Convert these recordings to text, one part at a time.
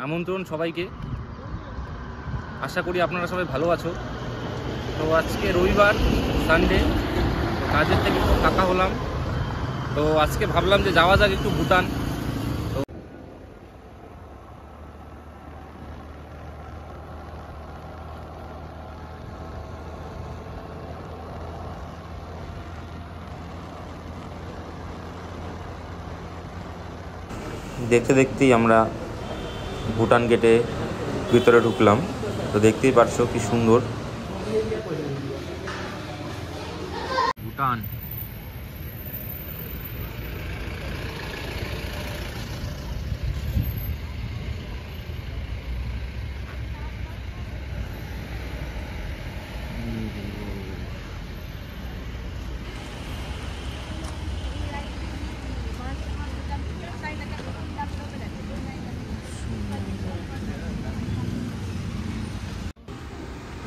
আমন্ত্রণ সবাইকে। আশা করি আপনারা সবাই ভালো আছো। তো আজকে রবিবার, সানডে, কাজের থেকে একটু ফাঁকা হলাম। তো আজকে ভাবলাম যে যাওয়া যাক একটু ভুটান। তো দেখতে দেখতেই আমরা ভুটান গেটে ভিতরে ঢুকলাম। তো দেখতেই পারছো কি সুন্দর ভুটান।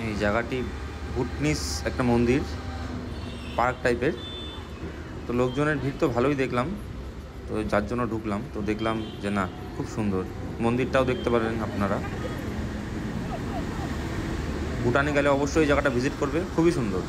এই জায়গাটি ভুটনিস একটা মন্দির, পার্ক টাইপের। তো লোকজনের ভিড় তো ভালোই দেখলাম, তো যার জন্য ঢুকলাম। তো দেখলাম যে না, খুব সুন্দর মন্দিরটাও দেখতে পারেন আপনারা। ভুটানে গেলে অবশ্যই এই জায়গাটা ভিজিট করবে, খুবই সুন্দর।